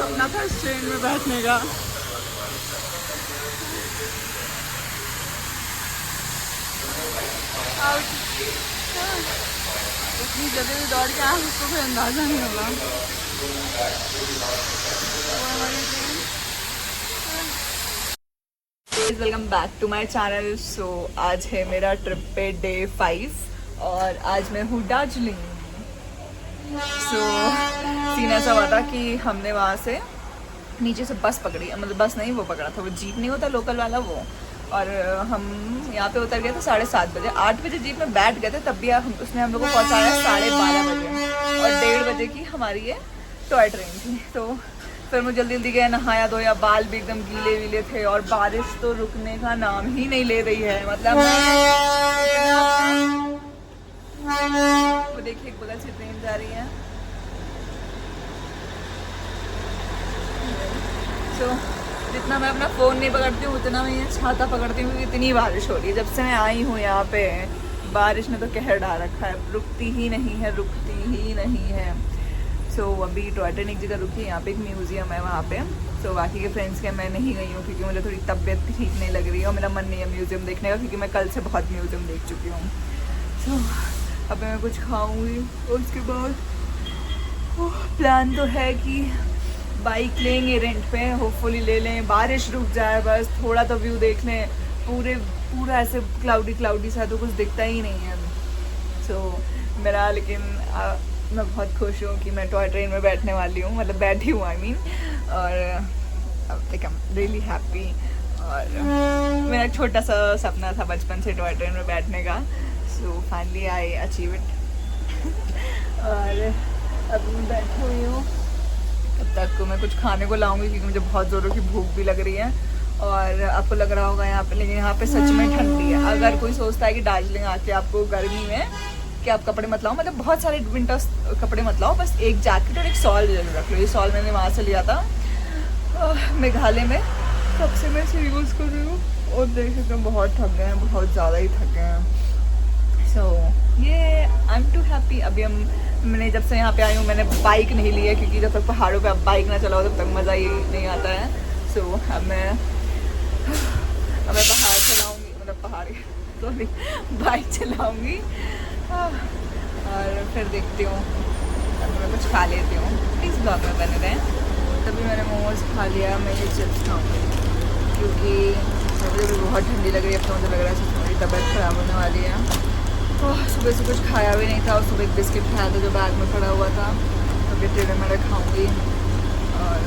सपना था इस ट्रेन में बैठने का। इतनी जल्दी में दौड़ के आया उसको कोई अंदाजा नहीं होगा। Welcome back to my channel. So आज है मेरा ट्रिप पे डे 5 और आज मैं हूँ दार्जिलिंग। सो सीन ऐसा हुआ था कि हमने वहाँ से नीचे से बस पकड़ी, मतलब बस नहीं वो पकड़ा था, वो जीप नहीं होता लोकल वाला वो, और हम यहाँ पे उतर गए थे 7:30 बजे। 8 बजे जीप में बैठ गए थे, तब भी उसने हम लोग को पहुँचाया 12:30 बजे और 1:30 बजे की हमारी ये टॉय ट्रेन थी। तो फिर मैं जल्दी जल्दी गए, नहाया धोया, बाल भी एकदम गीले वीले थे और बारिश तो रुकने का नाम ही नहीं ले रही है। मतलब वो देखिए एक बगल से ट्रेन जा रही है। तो जितना मैं अपना फ़ोन नहीं पकड़ती हूँ उतना मैं ये छाता पकड़ती हूँ, क्योंकि इतनी बारिश हो रही है। जब से मैं आई हूँ यहाँ पे बारिश ने तो कहर डाल रखा है, रुकती ही नहीं है, रुकती ही नहीं है। सो अभी टॉय ट्रेन एक जगह रुकी, यहाँ पे एक म्यूज़ियम है वहाँ पे। सो बाकी के फ्रेंड्स के मैं नहीं गई हूँ क्योंकि मुझे थोड़ी तबीयत ठीक नहीं लग रही है और मेरा मन नहीं है म्यूज़ियम देखने का, क्योंकि मैं कल से बहुत म्यूज़ियम देख चुकी हूँ। सो अब मैं कुछ खाऊँगी और उसके बाद प्लान तो है कि बाइक लेंगे रेंट पे, होपफुली ले लें, बारिश रुक जाए, बस थोड़ा तो व्यू देख लें। पूरा ऐसे क्लाउडी सा तो कुछ दिखता ही नहीं है। सो मेरा लेकिन मैं बहुत खुश हूँ कि मैं टॉय ट्रेन में बैठने वाली हूँ, मतलब बैठी हूँ आई मीन, और like I am really happy. और मेरा छोटा सा सपना था बचपन से टॉय ट्रेन में बैठने का। So finally I achieve it. और अभी मैं बैठी हुई हूँ, तब तक मैं कुछ खाने को लाऊंगी क्योंकि मुझे बहुत ज़ोरों की भूख भी लग रही है। और आपको लग रहा होगा यहाँ पे, लेकिन यहाँ पे सच में ठंडी है। अगर कोई सोचता है कि दार्जिलिंग आके आपको गर्मी में कि आप कपड़े मत लाओ, मतलब बहुत सारे विंटर्स कपड़े मत लाओ, बस एक जैकेट और एक शॉल जरूर रख लो। ये शॉल मैंने वहाँ से लिया था मेघालय में, तब से मैं इसे यूज़ कर रही हूँ। और देख सकते हैं बहुत थक गए हैं, बहुत ज़्यादा ही थक गए हैं। सो ये आई एम टू हैप्पी। अभी मैंने जब से यहाँ पे आई हूँ मैंने बाइक नहीं ली है, क्योंकि जब तक पहाड़ों पे आप बाइक ना चलाओ तब तक मज़ा ही नहीं आता है। सो अब मैं पहाड़ चलाऊँगी, मतलब सॉरी बाइक चलाऊँगी और फिर देखती हूँ। अब मैं कुछ खा लेती हूँ, इस ब्लॉग में बने रहें। तभी मैंने मोमोज खा लिया, मैं ये चिप्स खाऊँगी क्योंकि मुझे भी बहुत ठंडी लग रही है। अब तो मुझे लग रहा है मेरी तबीयत ख़राब होने वाली है। सुबह से कुछ खाया भी नहीं था और सुबह एक बिस्किट खाया था जो बैग में पड़ा हुआ था, तो फिर टेढ़े मेढ़े खाऊंगी और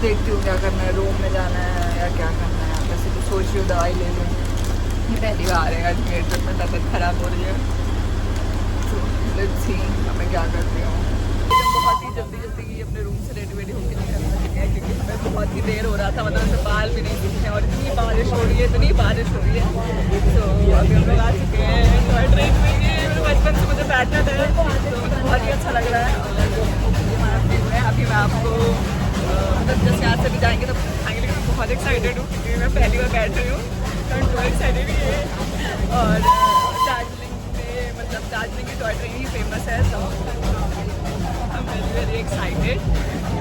देखती हूँ क्या करना है, रूम में जाना है या क्या करना है। वैसे तो सोच रही हूँ दवाई ले लूँ, पहली बार है आज मेरे ट्रिप में तबीयत ख़राब हो रही है। तो लेट्स सी अब मैं क्या करती हूँ। बहुत ही जल्दी जल्दी अपने रूम से रेडी होकर निकलना चाहिए, क्योंकि हमें बहुत ही देर हो रहा था, मतलब ऐसे बाल भी नहीं दिखते और इतनी बारिश हो रही है, इतनी बारिश हो रही है। तो अभी हम लोग आ चुके हैं टॉय ट्रेन में। ये बचपन से मुझे बैठना था, तो मुझे बहुत ही अच्छा लग रहा है। और हमारा व्यू है, अभी मैं आपको मतलब जैसे यहाँ से भी जाएंगे तो दिखाएंगे, लेकिन मैं बहुत एक्साइटेड हूँ क्योंकि मैं पहली बार बैठ रही हूँ, तो बहुत एक्साइटेड ही है। और दार्जिलिंग में मतलब दार्जिलिंग की टॉय ट्रेन ही फेमस है, तो वेरी एक्साइटेड।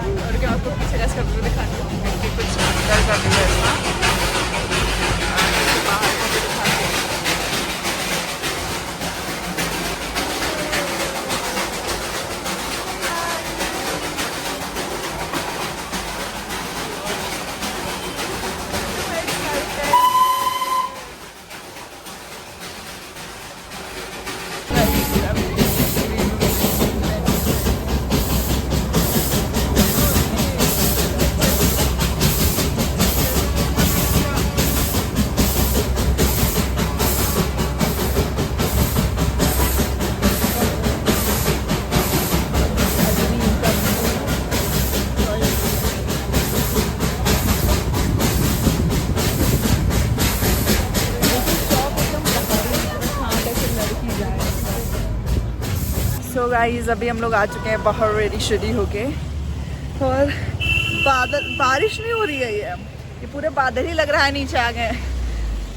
और क्या आपको पीछे जैसे व्यू दिखाती हूँ, कुछ अंदर का व्यू है बाहर को भी दिखाती हूँ। सो गाइस अभी हम लोग आ चुके हैं बाहर रेडी होके, और बारिश नहीं हो रही है, ये पूरे बादल ही लग रहा है नीचे आ गए।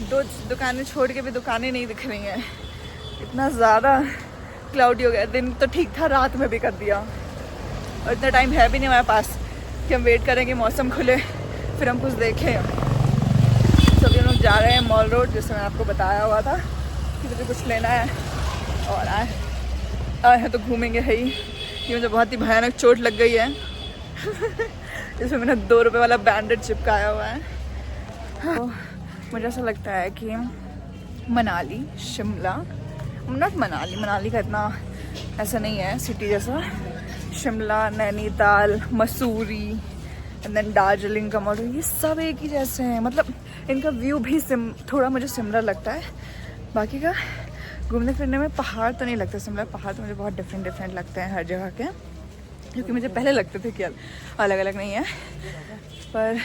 दो दुकानें छोड़ के भी दुकानें नहीं दिख रही हैं, इतना ज़्यादा क्लाउडी हो गया। दिन तो ठीक था, रात में भी कर दिया और इतना टाइम है भी नहीं हमारे पास कि हम वेट करें कि मौसम खुले फिर हम कुछ देखें। तो अभी हम लोग जा रहे हैं मॉल रोड, जिससे मैं आपको बताया हुआ था कि मुझे कुछ लेना है। और आए हैं तो घूमेंगे है ही। ये मुझे बहुत ही भयानक चोट लग गई है इसमें मैंने 2 रुपये वाला बैंडेड चिपकाया हुआ है। तो मुझे ऐसा लगता है कि मनाली, शिमला, नॉट मनाली का इतना ऐसा नहीं है सिटी जैसा। शिमला, नैनीताल, मसूरी एंड देन दार्जिलिंग का मॉडल, ये सब एक ही जैसे हैं। मतलब इनका व्यू भी थोड़ा मुझे सिमिलर लगता है। बाकी का घूमने फिरने में पहाड़ तो नहीं लगता सिमिलर। पहाड़ तो मुझे बहुत डिफरेंट लगते हैं हर जगह के, क्योंकि मुझे पहले लगते थे कि अलग अलग नहीं है। पर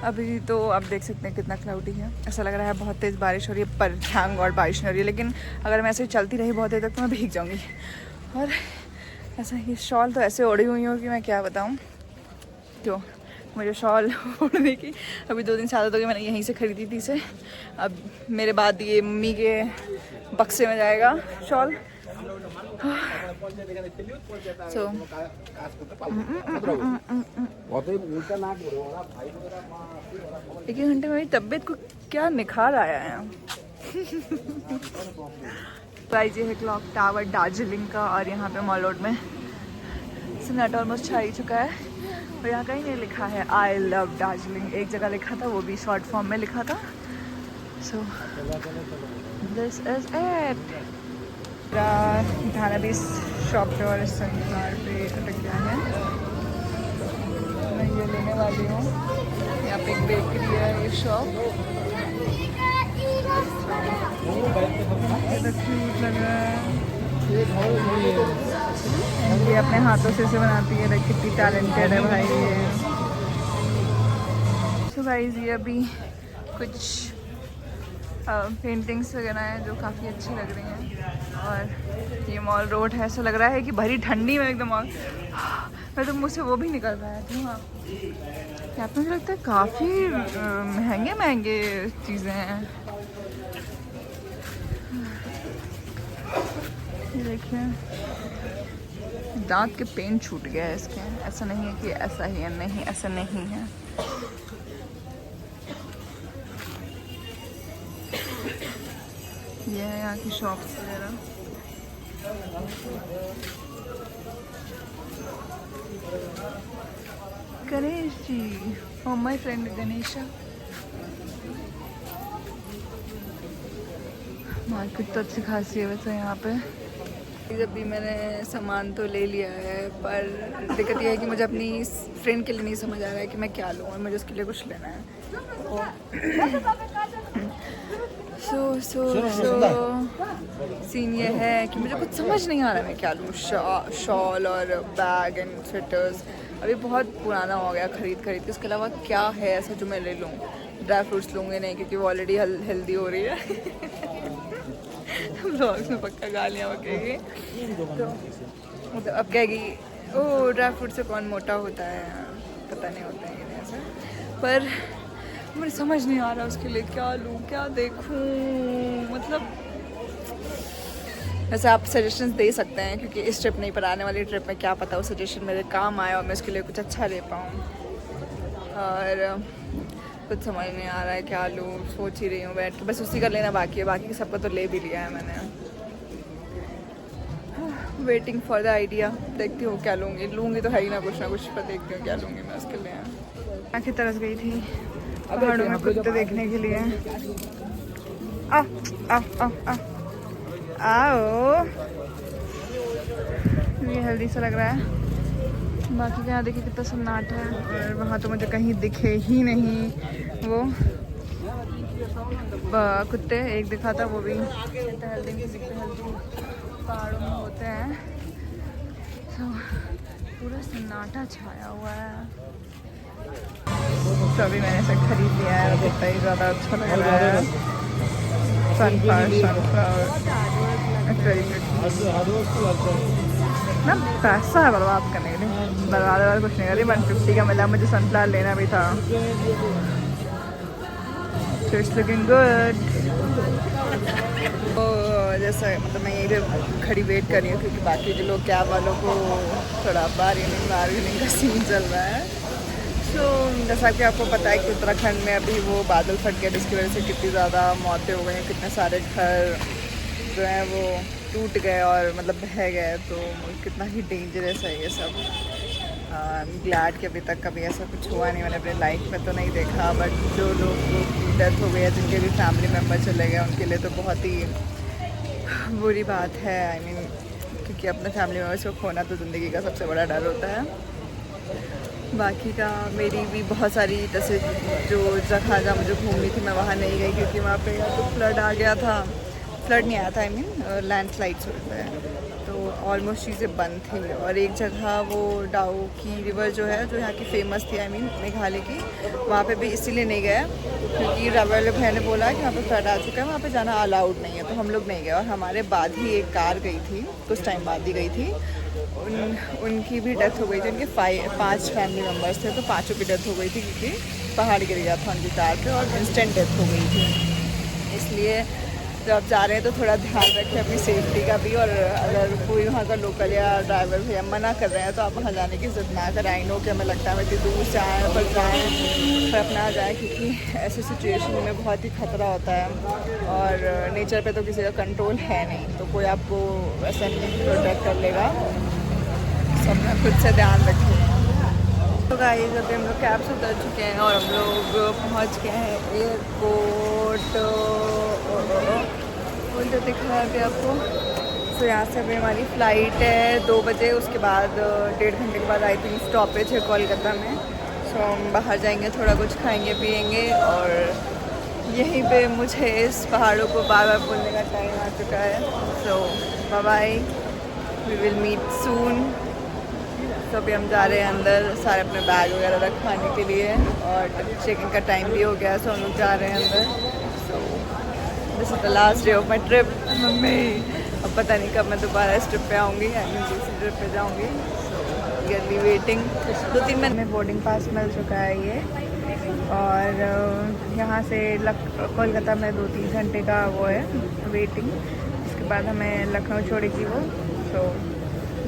अभी तो आप देख सकते हैं कितना क्लाउडी है। ऐसा लग रहा है बहुत तेज़ बारिश हो रही है, पर थैंक गॉड बारिश नहीं हो रही है। लेकिन अगर मैं ऐसे चलती रही बहुत देर तक तो मैं भीग जाऊँगी। और ऐसा ये शॉल तो ऐसे ओढ़ी हुई हूँ कि मैं क्या बताऊँ। तो मुझे शॉल ओढ़ने की अभी 2 दिन से आदत हो गई। मैंने यहीं से ख़रीदी थी इसे। अब मेरे बाद ये मम्मी के बक्से में जाएगा शॉल। So, 1 घंटे में मेरी तबीयत को क्या निखार आया है। प्राइस ये है क्लॉक टावर दार्जिलिंग का, और यहाँ पे मॉल रोड में सन्नाटा ऑलमोस्ट छा ही चुका है। और यहाँ कहीं नहीं लिखा है आई लव दार्जिलिंग। एक जगह लिखा था, वो भी शॉर्ट फॉर्म में लिखा था। So this is it. थाना भी शॉप पे और संसार पे अटक गया है। मैं ये लेने वाली हूँ। यहाँ पे एक बेकरी है, ये शॉप क्यूट लग रहा है। ये अपने हाथों से इसे बनाती है। कितनी टैलेंटेड है भाई ये। सो गाइस, ये अभी कुछ पेंटिंग्स वगैरह हैं जो काफ़ी अच्छी लग रही हैं। और ये मॉल रोड है, ऐसा लग रहा है कि भरी ठंडी में एकदम मॉल मैं तो मुझसे वो भी निकल रहा है धुआं। यहाँ पे मुझे लगता है काफ़ी महंगे चीज़ें हैं। ये देखिए, दांत के पेन छूट गया है इसके। ऐसा नहीं है कि ऐसा ही है, नहीं ऐसा नहीं है। ये है यहाँ की शॉप्स वगैरह। गणेश जी, और माय फ्रेंड गणेशा। मार्केट तो अच्छी खासी है वैसे यहाँ पे। जब भी मैंने सामान तो ले लिया है, पर दिक्कत यह है कि मुझे अपनी फ्रेंड के लिए नहीं समझ आ रहा है कि मैं क्या लूँ, और मुझे उसके लिए कुछ लेना है। सीन ये है कि मुझे कुछ समझ नहीं आ रहा है मैं क्या लूँ। शॉल और बैग एंड स्वेटर्स अभी बहुत पुराना हो गया खरीद के। उसके अलावा क्या है ऐसा जो मैं ले लूँ। ड्राई फ्रूट्स लूँगी नहीं, क्योंकि वो ऑलरेडी हेल्दी हो रही है। ब्लॉग्स में पक्का गालियाँ बकेगी। तो मतलब अब कहेगी ओ ड्राई फ्रूट से कौन मोटा होता है, पता नहीं होता है कि ऐसा। पर मुझे समझ नहीं आ रहा उसके लिए क्या लूँ, क्या देखूँ। मतलब वैसे आप सजेशंस दे सकते हैं, क्योंकि इस ट्रिप नहीं पर आने वाली ट्रिप में क्या पता वो सजेशन मेरे काम आए और मैं उसके लिए कुछ अच्छा ले पाऊँ। और कुछ समझ नहीं आ रहा है क्या लूँ। सोच ही रही हूँ बैठ के, बस उसी का लेना बाकी है। बाकी सबका तो ले भी लिया है मैंने। Waiting for the idea. देखती हूँ क्या लूँगी तो है ही ना कुछ, पर देखती हूँ क्या लूँगी मैं उसके लिए। आँखें तरस गई थी पहाड़ों में कुत्ते देखने के लिए। आओ, ये हेल्दी सा लग रहा है। बाकी का यहाँ देखिए कितना सन्नाटा है, और वहाँ तो मुझे कहीं दिखे ही नहीं वो कुत्ते। एक दिखा था, वो भी हेल्दी पहाड़ों में होते हैं। तो पूरा सन्नाटा छाया हुआ है। तो अभी मैंने इसे खरीद लिया है। कितना ही ज़्यादा अच्छा लग रहा है। सनफ्लावर ना पैसा है बर्बाद करने के लिए। बर्बाद कुछ नहीं करी। 150 का मिला मुझे। सनफ्लावर लेना भी था। So it's looking good. वजह से मतलब मैं यहीं पे खड़ी वेट कर रही हूँ, क्योंकि बाकी जो लोग कैब वालों को थोड़ा बार्गेनिंग का सीन चल रहा है। तो जैसा कि आपको पता है कि उत्तराखंड में अभी वो बादल फट गए, जिसकी वजह से कितनी ज़्यादा मौतें हो गई, कितने सारे घर जो हैं वो टूट गए और मतलब बह गए। तो कितना ही डेंजरस है ये सब। ग्लैड कि अभी तक कभी ऐसा कुछ हुआ नहीं, मैंने अपने लाइफ में तो नहीं देखा। बट जो लोग की डेथ हो गई है, जिनके भी फैमिली मेम्बर चले गए, उनके लिए तो बहुत ही बुरी बात है। आई मीन क्योंकि अपने फैमिली मेम्बर्स को खोना तो ज़िंदगी का सबसे बड़ा डर होता है। बाकी का मेरी भी बहुत सारी जैसे जो जगह जहाँ मुझे घूमनी थी मैं वहाँ नहीं गई, क्योंकि वहाँ पे या तो फ्लड आ गया था, फ्लड नहीं आया था, आई मीन लैंडस्लाइड्स होते हैं, तो ऑलमोस्ट चीज़ें बंद थी। और एक जगह वो डाउ की रिवर जो है, जो यहाँ की फेमस थी, आई मीन मेघालय की, वहाँ पे भी इसीलिए नहीं गए क्योंकि रबर भैया ने बोला कि वहाँ पे फ्लड आ चुका है, वहाँ पे जाना अलाउड नहीं है, तो हम लोग नहीं गए। और हमारे बाद ही एक कार गई थी, कुछ टाइम बाद ही गई थी, उनकी भी डेथ हो गई थी। उनके 5 फैमिली मेम्बर्स थे, तो 5 की डेथ हो गई थी क्योंकि पहाड़ गिर गया था उनकी कार पे और इंस्टेंट डेथ हो गई थी। इसलिए जब आप जा रहे हैं तो थोड़ा ध्यान रखें अपनी सेफ्टी का भी। और अगर कोई वहाँ का लोकल या ड्राइवर भैया मना कर रहे हैं तो आप वहाँ जाने की ज़िद ना करें। आई नो कि हमें लगता है हम इतनी दूर से आएँ पर जाएँ पर अपना जाएँ, क्योंकि ऐसे सिचुएशन में बहुत ही खतरा होता है और नेचर पे तो किसी का कंट्रोल है नहीं, तो कोई आपको वैसा नहीं प्रोटेक्ट कर लेगा। सब अपना खुद से ध्यान रखें। तो गाइस अभी हम लोग कैब से उतर चुके हैं और हम लोग पहुंच गए हैं एयरपोर्ट। तो दिख रहा है अभी आपको। तो यहाँ से अभी हमारी फ़्लाइट है 2 बजे, उसके बाद 1.5 घंटे के बाद आई थिंक स्टॉपेज है कोलकाता में। सो हम बाहर जाएंगे, थोड़ा कुछ खाएंगे पिएंगे और यहीं पे मुझे इस पहाड़ों को बार बार बोलने का टाइम आ चुका है। So bye bye, we will meet soon. तो अभी हम जा रहे हैं अंदर, सारे अपने बैग वगैरह रखवाने के लिए और चेकिंग का टाइम भी हो गया, सो हम लोग जा रहे हैं अंदर। So this is the last day of my trip. Mummy अब पता नहीं कब मैं दोबारा इस ट्रिप पे आऊँगी, आई मीन दूसरी ट्रिप पे जाऊँगी। सो ईयरली वेटिंग 2-3 महीने में बोर्डिंग पास मिल चुका है ये। और यहाँ से कोलकाता में 2-3 घंटे का वो है वेटिंग, उसके बाद हमें लखनऊ छोड़ेगी वो। सो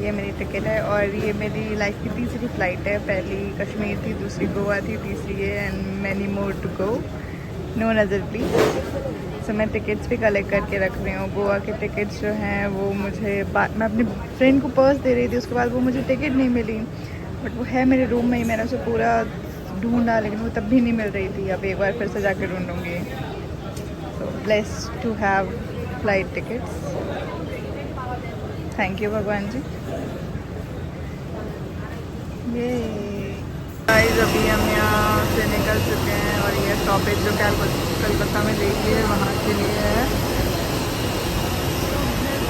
ये मेरी टिकट है और ये मेरी लाइफ की तीसरी फ़्लाइट है। पहली कश्मीर थी, दूसरी गोवा थी, तीसरी ये and many more to go. No नज़र प्लीज़। सो मैं टिकट्स भी कलेक्ट करके रख रही हूँ। गोवा के टिकट्स जो हैं वो मुझे मैं अपनी फ्रेंड को पर्स दे रही थी, उसके बाद वो मुझे टिकट नहीं मिली, बट वो है मेरे रूम में ही, मैंने उसे पूरा ढूंढा लेकिन वो तब भी नहीं मिल रही थी। अब एक बार फिर से जाकर ढूंढूँगी। So blessed to have flight tickets. Thank you भगवान जी। ये गाइस अभी हम यहाँ से निकल चुके हैं और ये स्टॉपेज जो कलकत्ता में देखी है वहाँ के लिए है।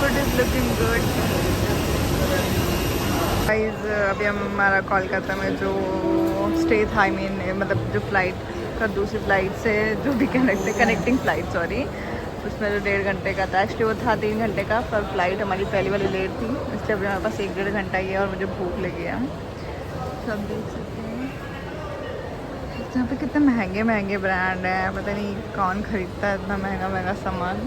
Good is looking good. Guys अभी हमारा कोलकाता में जो स्टे था, आई मीन मतलब जो फ़्लाइट का दूसरी फ़्लाइट से जो भी कनेक्टिंग फ़्लाइट सॉरी, उसमें जो 1.5 घंटे का था, एक्चुअली वो था 3 घंटे का, पर फ्लाइट हमारी पहली वाली लेट थी, इसलिए अभी हमारे पास 1-1.5 घंटा ही है और मुझे भूख लगी है। सब देख सकते हैं यहाँ पे कितने महंगे महंगे ब्रांड हैं, पता नहीं कौन ख़रीदता है इतना महंगा महंगा सामान।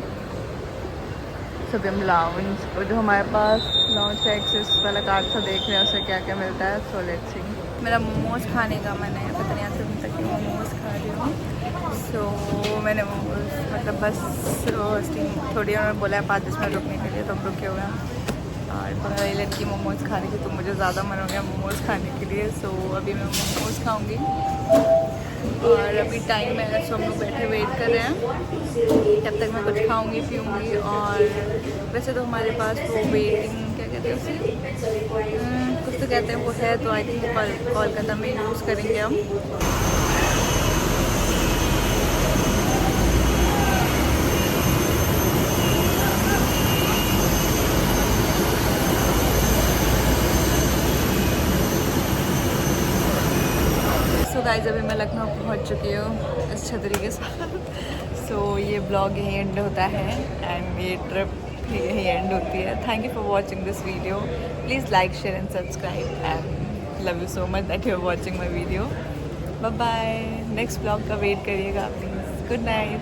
सभी हम लाउंज जो हमारे पास लाउंज का एक्सेस वाला कार्ड सा देख रहे हैं, उससे क्या क्या मिलता है। So let's see. मेरा मोमोज़ खाने का मन है, पता नहीं आज तक कि मोमोज़ खा रही हूँ। सो मैंने मोमोज़ मतलब बस रोस्टिंग थोड़ी देर में बोला है 5-10 मिनट रुकने के लिए, तो हम रुके हुए हैं। और बड़ी लड़की मोमोज़ खा रही थी तो मुझे ज़्यादा मन हो गया मोमोज़ खाने के लिए। सो अभी मैं मोमोज़ खाऊंगी और अभी टाइम है, सो हम लोग बैठे वेट कर रहे हैं तब तक मैं कुछ खाऊंगी पीऊंगी। और वैसे तो हमारे पास वो वेटिंग क्या कहते हैं उसे, कुछ तो कहते हैं वो है, तो आई थिंक कोलकाता में यूज़ करेंगे हम। सो गाइस अभी मैं लखनऊ पहुंच चुकी हूँ इस छतरी के साथ। सो ये ब्लॉग यहीं एंड होता है एंड ये ट्रिप यहीं एंड होती है। Thank you for watching this video. Please like share and subscribe and love you so much that you are watching my video. Bye bye. Next blog का wait करिएगा please. Good night.